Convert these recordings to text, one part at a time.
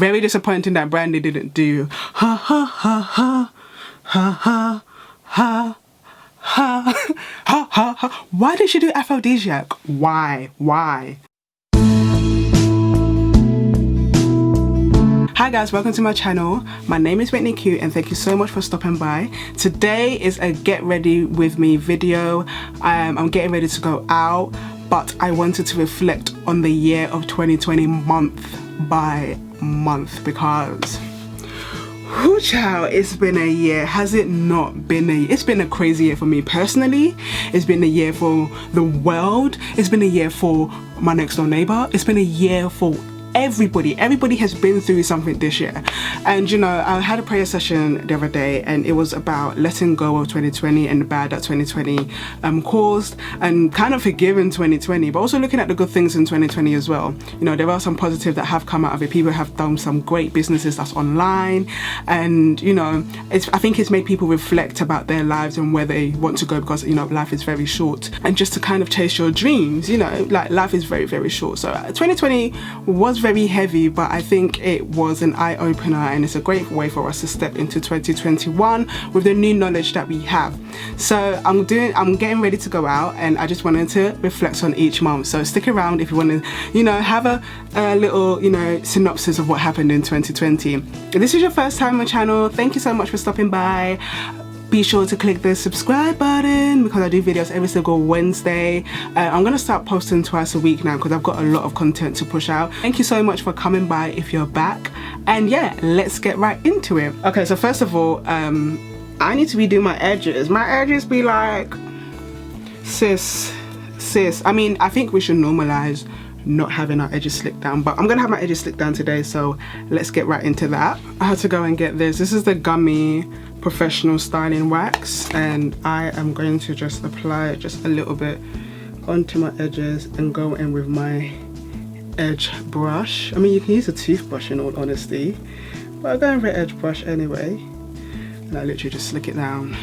Very disappointing that Brandy didn't do ha ha ha ha ha ha ha ha ha ha ha. Why did she do Aphrodisiac? Why? Hi guys, welcome to my channel. My name is Whitney Q and thank you so much for stopping by. Today is a get ready with me video. I'm getting ready to go out, but I wanted to reflect on the year of 2020 month by month because whoo child, it's been a year. Has it not been it's been a crazy year for me personally. It's been a year for the world. It's been a year for my next door neighbor. It's been a year for everybody has been through something this year. And you know, I had a prayer session the other day and it was about letting go of 2020 and the bad that 2020 caused, and kind of forgiving 2020, but also looking at the good things in 2020 as well. You know, there are some positive that have come out of it. People have done some great businesses that's online, and you know, I think it's made people reflect about their lives and where they want to go, because you know, life is very short, and just to kind of chase your dreams, you know, like life is very, very short. So 2020 was very heavy, but I think it was an eye-opener, and it's a great way for us to step into 2021 with the new knowledge that we have. So I'm getting ready to go out, and I just wanted to reflect on each month. So stick around if you want to, you know, have a little, you know, synopsis of what happened in 2020. If this is your first time on my channel, thank you so much for stopping by. Be sure to click the subscribe button because I do videos every single Wednesday. I'm gonna start posting twice a week now because I've got a lot of content to push out. Thank you so much for coming by if you're back. And yeah, let's get right into it. Okay, so first of all, I need to be doing my edges. My edges be like, sis. I mean, I think we should normalize not having our edges slicked down, but I'm gonna have my edges slicked down today, so let's get right into that. I had to go and get this. This is the Gummy Professional Styling Wax, and I am going to just apply it just a little bit onto my edges and go in with my edge brush. I mean, you can use a toothbrush in all honesty, but I'm going for an edge brush anyway, and I literally just slick it down.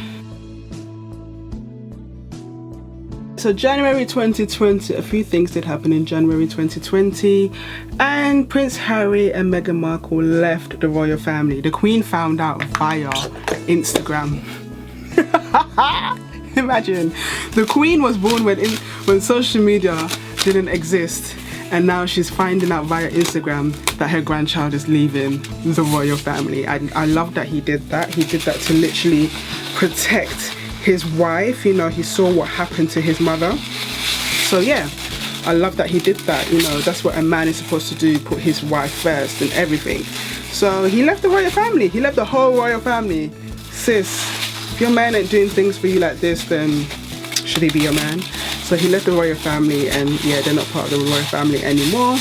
So January 2020, a few things did happen in January 2020, and Prince Harry and Meghan Markle left the royal family. The Queen found out via Instagram. Imagine, the Queen was born when social media didn't exist, and now she's finding out via Instagram that her grandchild is leaving the royal family. I love that he did that. He did that to literally protect his wife. You know, he saw what happened to his mother, so yeah, I love that he did that. You know, that's what a man is supposed to do, put his wife first and everything. So he left the royal family, he left the whole royal family. Sis, if your man ain't doing things for you like this, then should he be your man? So he left the royal family, and yeah, they're not part of the royal family anymore,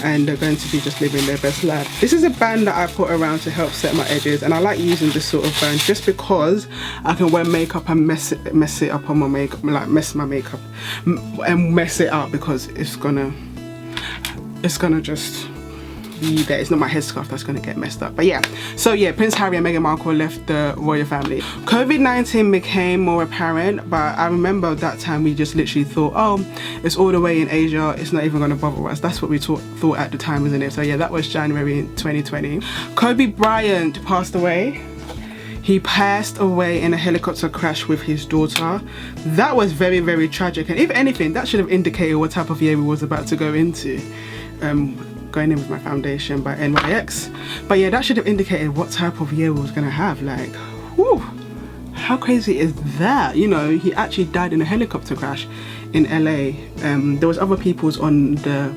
and they're going to be just living their best life. This is a band that I put around to help set my edges, and I like using this sort of band just because I can wear makeup and mess it up on my makeup, like mess my makeup and mess it up, because it's gonna just be there. It's not my headscarf that's gonna get messed up. But yeah, so yeah, Prince Harry and Meghan Markle left the royal family. COVID-19 became more apparent, but I remember that time we just literally thought, oh, it's all the way in Asia, it's not even gonna bother us. That's what we thought at the time, isn't it? So yeah, that was January 2020. Kobe Bryant passed away. He passed away in a helicopter crash with his daughter. That was very, very tragic, and if anything, that should have indicated what type of year we was about to go into. Going in with my foundation by NYX, but yeah, that should have indicated what type of year we was gonna have. Like, whew, how crazy is that? You know, he actually died in a helicopter crash in LA. There was other people's on the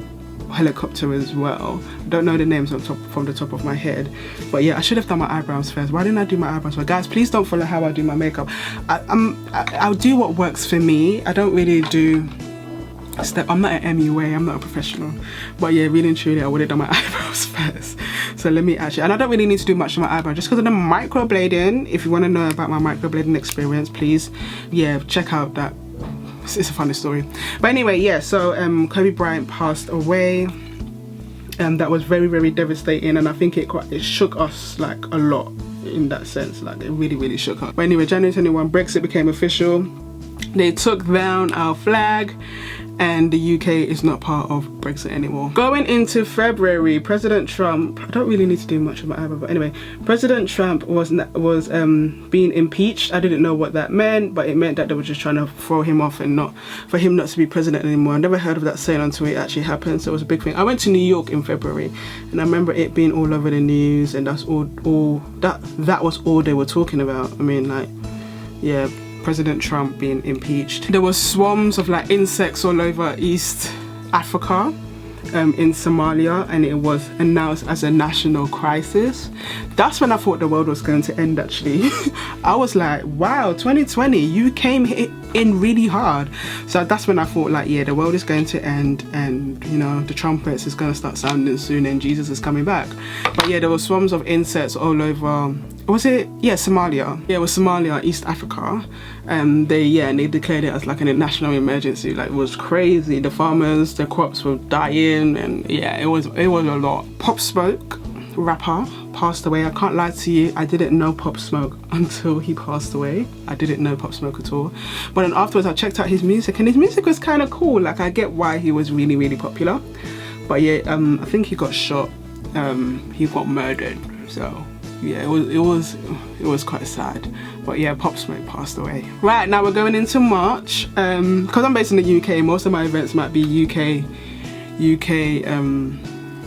helicopter as well. I don't know the names from the top of my head, but yeah, I should have done my eyebrows first. Why didn't I do my eyebrows? Well, guys, please don't follow how I do my makeup. I'll do what works for me. I don't really do I'm not an MUA, I'm not a professional, but yeah, really and truly I would have done my eyebrows first. So let me actually, and I don't really need to do much to my eyebrow just because of the microblading. If you want to know about my microblading experience, please, yeah, check out that. It's a funny story. But anyway, yeah, so Kobe Bryant passed away, and that was very, very devastating, and I think it shook us like a lot in that sense. Like, it really, really shook us. But anyway, January 21, Brexit became official. They took down our flag, and the UK is not part of Brexit anymore. Going into February, President Trump, I don't really need to do much about either, but anyway, President Trump was being impeached. I didn't know what that meant, but it meant that they were just trying to throw him off and not for him not to be president anymore. I never heard of that saying until it actually happened, so it was a big thing. I went to New York in February, and I remember it being all over the news, and that's all that was all they were talking about. I mean, like, yeah, President Trump being impeached. There were swarms of like insects all over East Africa, in Somalia, and it was announced as a national crisis. That's when I thought the world was going to end, actually. I was like, wow, 2020, you came in really hard. So that's when I thought, like, yeah, the world is going to end, and you know, the trumpets is going to start sounding soon, and Jesus is coming back. But yeah, there were swarms of insects all over, was it? Yeah, Somalia. Yeah, it was Somalia, East Africa. They declared it as like a national emergency. Like, it was crazy. The farmers, the crops were dying, and yeah, it was a lot. Pop Smoke, rapper, passed away. I can't lie to you, I didn't know Pop Smoke until he passed away. I didn't know Pop Smoke at all. But then afterwards I checked out his music, and his music was kind of cool. Like, I get why he was really, really popular. But yeah, I think he got shot. He got murdered. So yeah, it was quite sad. But yeah, Pop Smoke passed away. Right, now we're going into March. Because I'm based in the UK, most of my events might be UK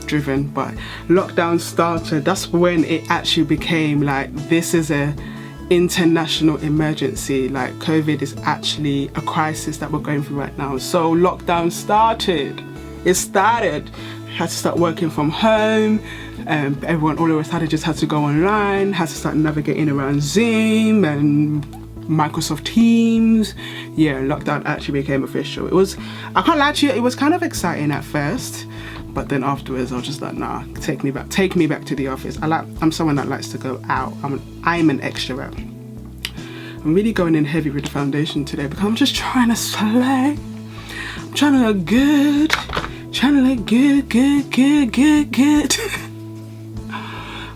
driven, but lockdown started. That's when it actually became like, this is a international emergency. Like, COVID is actually a crisis that we're going through right now. So lockdown started. It started. Had to start working from home. Everyone all of a sudden just had to go online, had to start navigating around Zoom and Microsoft Teams. Yeah, lockdown actually became official. It was, I can't lie to you, it was kind of exciting at first, but then afterwards I was just like, nah, take me back to the office. I'm someone that likes to go out. I'm an extrovert. I'm really going in heavy with the foundation today because I'm just trying to slay. I'm trying to look good. Trying to look good.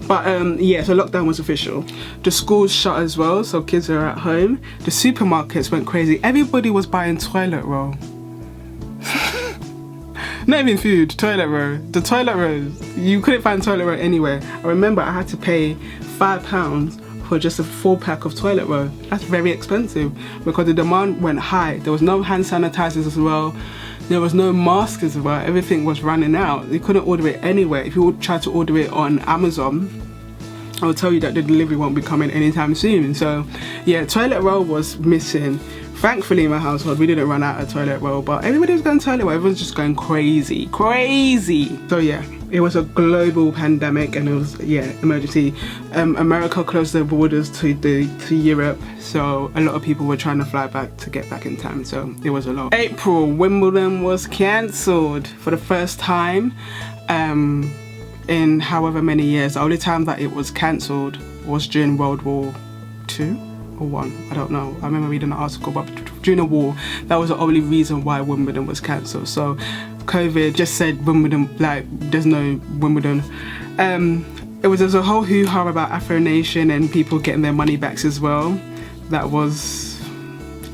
But yeah, so lockdown was official. The schools shut as well, so kids are at home. The supermarkets went crazy. Everybody was buying toilet roll. Not even food, toilet roll. The toilet rolls, you couldn't find toilet roll anywhere. I remember I had to pay £5 for just a 4-pack of toilet roll. That's very expensive because the demand went high. There was no hand sanitizers as well. There was no masks as well. Everything was running out. You couldn't order it anywhere. If you would try to order it on Amazon, I will tell you that the delivery won't be coming anytime soon. So yeah, toilet roll was missing. Thankfully in my household we didn't run out of toilet roll, but everybody was going toilet roll. Everyone's just going crazy. So yeah, it was a global pandemic, and it was, yeah, emergency. America closed their borders to Europe, so a lot of people were trying to fly back to get back in time, so it was a lot. April, Wimbledon was cancelled for the first time in however many years. The only time that it was cancelled was during World War II or One, I don't know. I remember reading an article, but during the war, that was the only reason why Wimbledon was cancelled. So COVID just said Wimbledon, like, there's no Wimbledon. There's a whole hoo-ha about Afro Nation and people getting their money backs as well. That was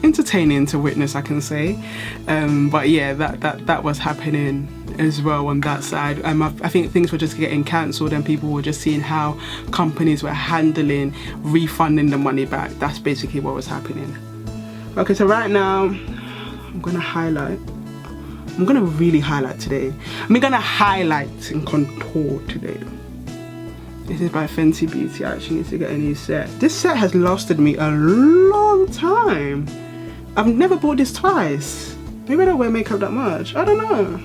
entertaining to witness, I can say. But yeah, that was happening as well on that side. I think things were just getting cancelled, and people were just seeing how companies were handling refunding the money back. That's basically what was happening. Okay, so right now I'm gonna really highlight today. I'm gonna highlight and contour today. This is by Fenty Beauty. I actually need to get a new set. This set has lasted me a long time. I've never bought this twice. Maybe I don't wear makeup that much. I don't know.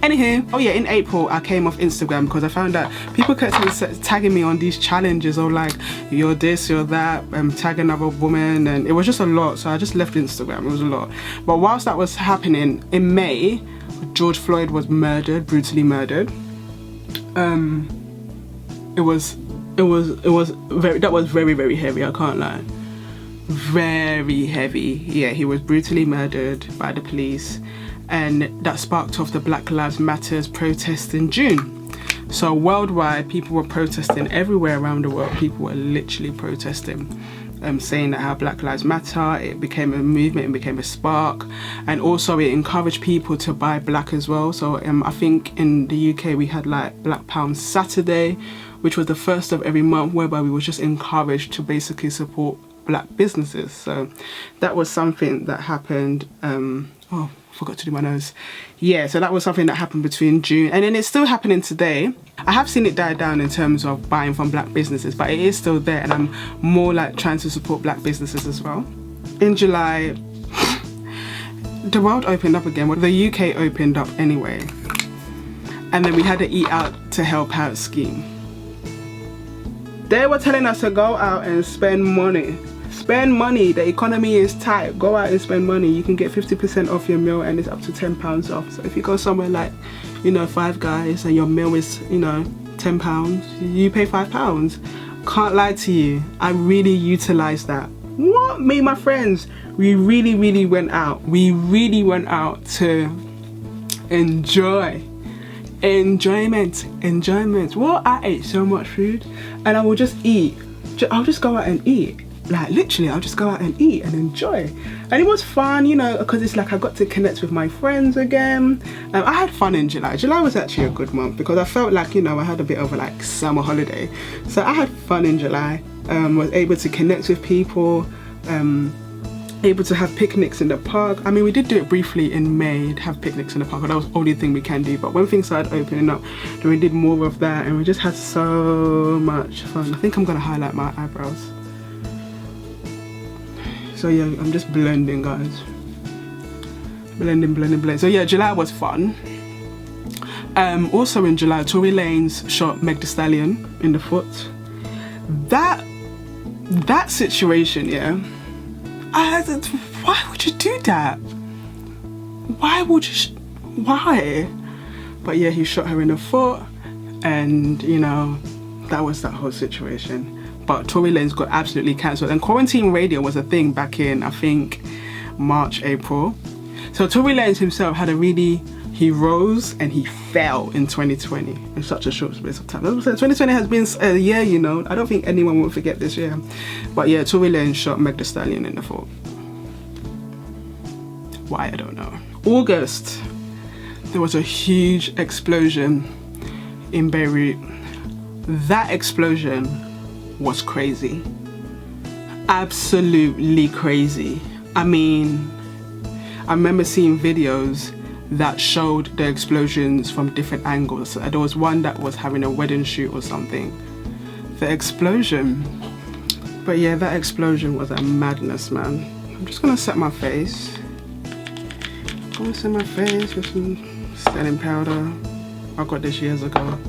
Anywho, oh yeah, in April I came off Instagram because I found out people kept tagging me on these challenges, or like, you're this, you're that, tag another woman, and it was just a lot, so I just left Instagram. It was a lot. But whilst that was happening, in May, George Floyd was murdered, brutally murdered. That was very, very heavy, I can't lie. Very heavy. Yeah, he was brutally murdered by the police, and that sparked off the Black Lives Matters protest in June. So worldwide, people were protesting everywhere around the world. People were literally protesting. saying that how Black Lives Matter, it became a movement, it became a spark, and also it encouraged people to buy black as well. So I think in the UK we had like Black Pound Saturday, which was the first of every month, whereby we were just encouraged to basically support black businesses. So that was something that happened. Oh, forgot to do my nose. Yeah, so that was something that happened between June, and then it's still happening today. I have seen it die down in terms of buying from black businesses, but it is still there, and I'm more like trying to support black businesses as well. In July, the world opened up again. Well, the UK opened up anyway, and then we had the Eat Out to Help Out scheme. They were telling us to go out and spend money. Spend money, the economy is tight. Go out and spend money. You can get 50% off your meal, and it's up to £10 off. So if you go somewhere like, you know, Five Guys, and your meal is, you know, £10, you pay £5. Can't lie to you, I really utilized that. What? Me and my friends, we really went out. We really went out to enjoy. Enjoyment. Well, I ate so much food, and I will just eat. I'll just go out and eat. Like literally, I'll just go out and eat and enjoy. And it was fun, you know, because it's like I got to connect with my friends again. I had fun in July. July was actually a good month because I felt like, you know, I had a bit of a like summer holiday. So I had fun in July. Was able to connect with people. Able to have picnics in the park. I mean, we did do it briefly in May, have picnics in the park, but that was the only thing we can do. But when things started opening up, then we did more of that, and we just had so much fun. I think I'm gonna highlight my eyebrows. So yeah, I'm just blending, guys. Blending. So yeah, July was fun. Also in July, Tory Lanez shot Meg Thee Stallion in the foot. That situation, yeah. Why would you do that? Why? But yeah, he shot her in the foot, and you know, that was that whole situation. But Tory Lanez got absolutely cancelled, and quarantine radio was a thing back in, I think, March, April. So Tory Lanez himself had he rose and he fell in 2020 in such a short space of time. 2020 has been a year, you know. I don't think anyone will forget this year. But yeah, Tory Lanez shot Meg Thee Stallion in the foot. Why, I don't know. August, there was a huge explosion in Beirut. That explosion was crazy. Absolutely crazy. I mean, I remember seeing videos that showed the explosions from different angles. There was one that was having a wedding shoot or something. The explosion. But yeah, that explosion was a madness, man. I'm just gonna set my face. I'm gonna set my face with some setting powder. I got this years ago.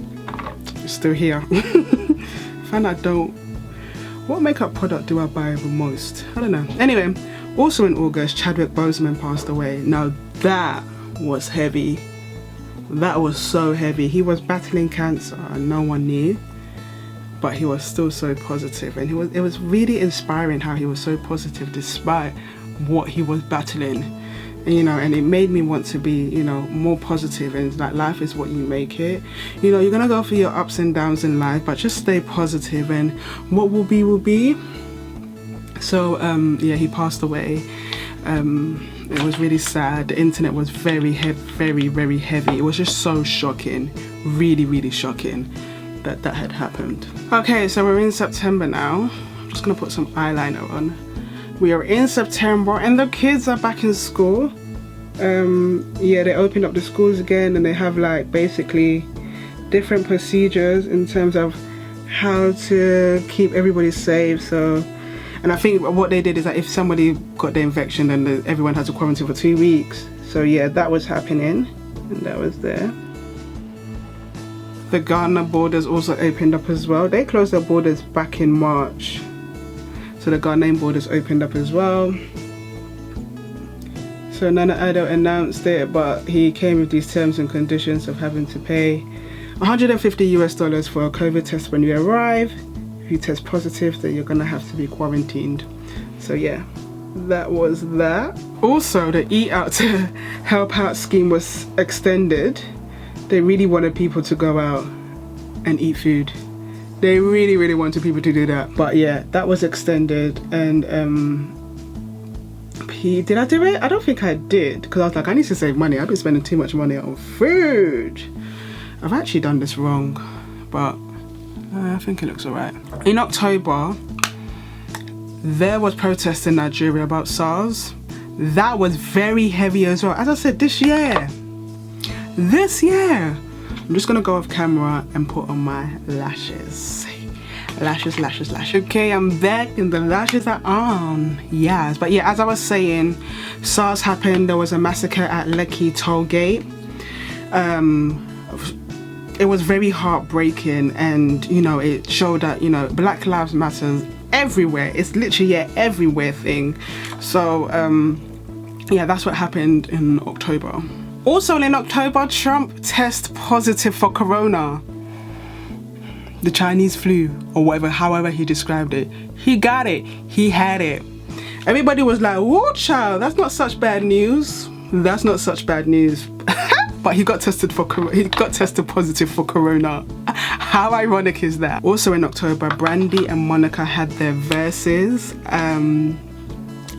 It's still here. And I don't. What makeup product do I buy the most? I don't know. Anyway, also in August, Chadwick Boseman passed away. Now that was heavy. That was so heavy. He was battling cancer and no one knew, but he was still so positive, and it was really inspiring how he was so positive despite what he was battling. And, you know, and it made me want to be, you know, more positive, and like life is what you make it. You know, you're gonna go through your ups and downs in life, but just stay positive, and what will be will be. So yeah, he passed away. It was really sad. The internet was very heavy. It was just so shocking, really shocking that had happened. Okay, so we're in September now. I'm just gonna put some eyeliner on. We are in September and the kids are back in school. Yeah, they opened up the schools again, and they have like basically different procedures in terms of how to keep everybody safe. So, and I think what they did is that if somebody got the infection, then everyone had to quarantine for 2 weeks. So yeah, that was happening, and that was there. The Ghana borders also opened up as well. They closed their borders back in March. So the Ghanaian borders opened up as well. So Nana Addo announced it, but he came with these terms and conditions of having to pay $150 for a COVID test when you arrive. If you test positive, then you're gonna have to be quarantined. So yeah, that was that. Also, the Eat Out to Help Out scheme was extended. They really wanted people to go out and eat food. They really wanted people to do that. But yeah, that was extended. And did I do it? I don't think I did, because I was like, I need to save money. I've been spending too much money on food. I've actually done this wrong, but I think it looks alright. In October, there was protests in Nigeria about SARS. That was very heavy as well. As I said, this year, I'm just gonna go off camera and put on my lashes. Lashes. Okay, I'm back and the lashes are on. Yes, but yeah, as I was saying, SARS happened. There was a massacre at Lekki toll gate. It was very heartbreaking, and you know, it showed that, you know, Black Lives Matter everywhere. It's literally everywhere thing. So yeah, that's what happened in October. Also in October, Trump tests positive for corona. The Chinese flu, or whatever, however he described it. He got it. He had it. Everybody was like, whoa, child, that's not such bad news. That's not such bad news. But he got tested positive for corona. How ironic is that? Also in October, Brandy and Monica had their verses.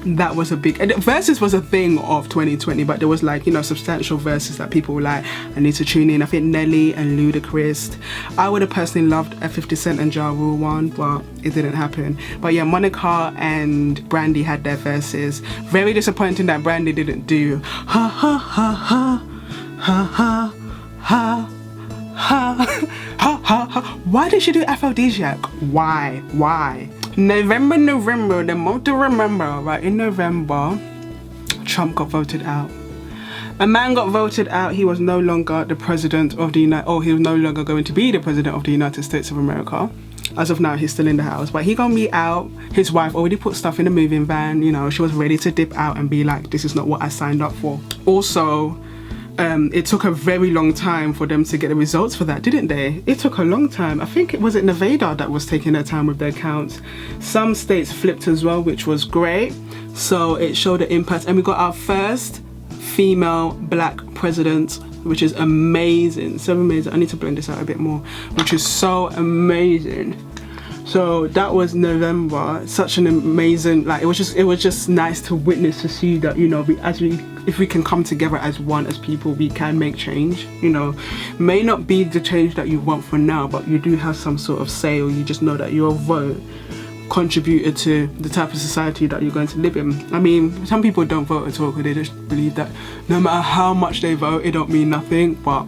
That was a big, and verses was a thing of 2020, but there was like, you know, substantial verses that people were like, I need to tune in. I think Nelly and Ludacris. I would have personally loved a 50 Cent and Ja Rule one, but it didn't happen. But yeah, Monica and Brandy had their verses. Very disappointing that Brandy didn't do ha ha ha ha ha ha ha ha ha ha. Why did she do Aphrodisiac? Why? November, the month to remember, right? In November, Trump got voted out. A man got voted out. He was no longer the president of the he was no longer going to be the president of the United States of America. As of now, he's still in the house, but he gonna be out. His wife already put stuff in the moving van. You know, she was ready to dip out and be like, this is not what I signed up for. Also, it took a very long time for them to get the results for that, didn't they? It took a long time. I think it was Nevada that was taking their time with their counts. Some states flipped as well, which was great. So it showed the impact, and we got our first female Black president, which is amazing. So amazing. I need to blend this out a bit more, which is so amazing. So that was November. Such an amazing, like, it was just nice to witness, to see that, you know, if we can come together as one, as people, we can make change. You know, may not be the change that you want for now, but you do have some sort of say, or you just know that your vote contributed to the type of society that you're going to live in. I mean, some people don't vote at all because they just believe that no matter how much they vote, it don't mean nothing, but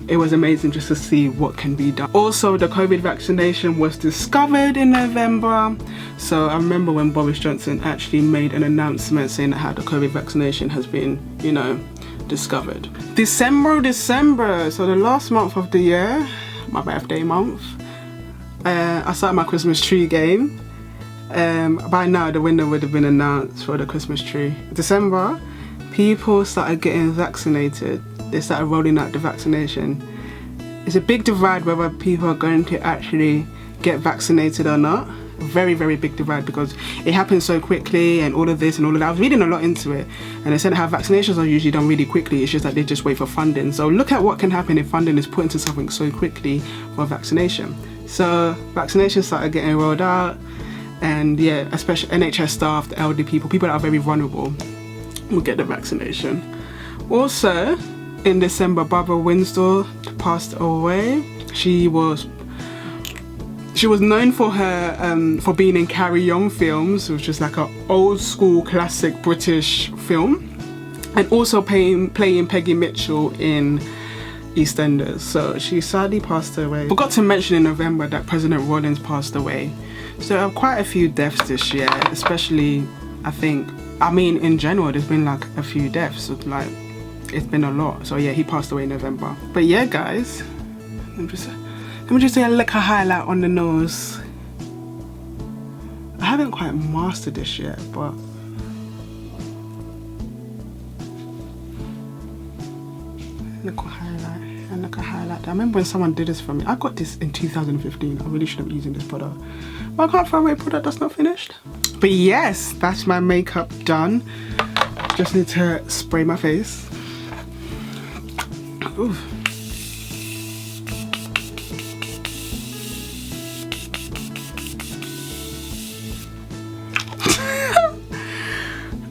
it was amazing just to see what can be done. Also, the COVID vaccination was discovered in November. So I remember when Boris Johnson actually made an announcement saying that how the COVID vaccination has been, you know, discovered. December, so the last month of the year, my birthday month, I started my Christmas tree game. By now the winner would have been announced for the Christmas tree. December, people started getting vaccinated. They started rolling out the vaccination. It's a big divide whether people are going to actually get vaccinated or not. Very big divide, because it happens so quickly and all of this and all of that. I was reading a lot into it, and they said how vaccinations are usually done really quickly. It's just that they just wait for funding. So look at what can happen if funding is put into something so quickly for vaccination. So vaccinations started getting rolled out, and yeah, especially NHS staff, the elderly people that are very vulnerable will get the vaccination. Also, in December, Barbara Windsor passed away. She was known for her for being in Carry On films, which is like an old school classic British film, and also playing Peggy Mitchell in EastEnders. So she sadly passed away. Forgot to mention in November that President Rawlings passed away. So there are quite a few deaths this year, especially in general there's been like a few deaths. So, like, it's been a lot. So yeah, he passed away in November. But yeah, guys, let me just say a little highlight on the nose. I haven't quite mastered this yet, but little highlight and little highlight. I remember when someone did this for me. I got this in 2015. I really shouldn't be using this product, but I can't throw away a product that's not finished. But yes, that's my makeup done. Just need to spray my face. Oof.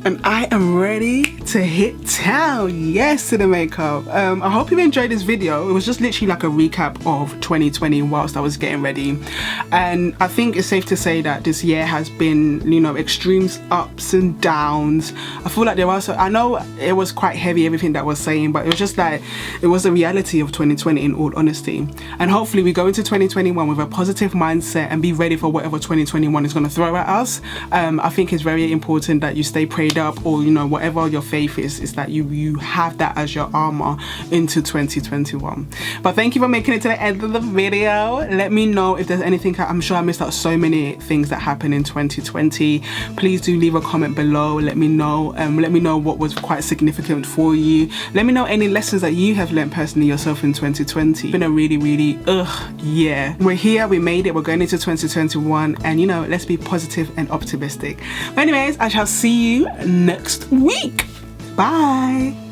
and I am ready to hit town. Yes, to the makeup. I hope you enjoyed this video. It was just literally like a recap of 2020 whilst I was getting ready, and I think it's safe to say that this year has been, you know, extremes, ups and downs. I feel like there was, I know it was quite heavy everything that I was saying, but it was just like, it was the reality of 2020 in all honesty. And hopefully we go into 2021 with a positive mindset and be ready for whatever 2021 is going to throw at us. I think it's very important that you stay prayed up, or, you know, whatever your faith is that you have that as your armor into 2021. But thank you for making it to the end of the video. Let me know if there's anything. I'm sure I missed out so many things that happened in 2020. Please do leave a comment below. Let me know. Let me know what was quite significant for you. Let me know any lessons that you have learned personally yourself in 2020. It's been a really year. We're here, we made it, we're going into 2021, and you know, let's be positive and optimistic. But anyways, I shall see you next week. Bye.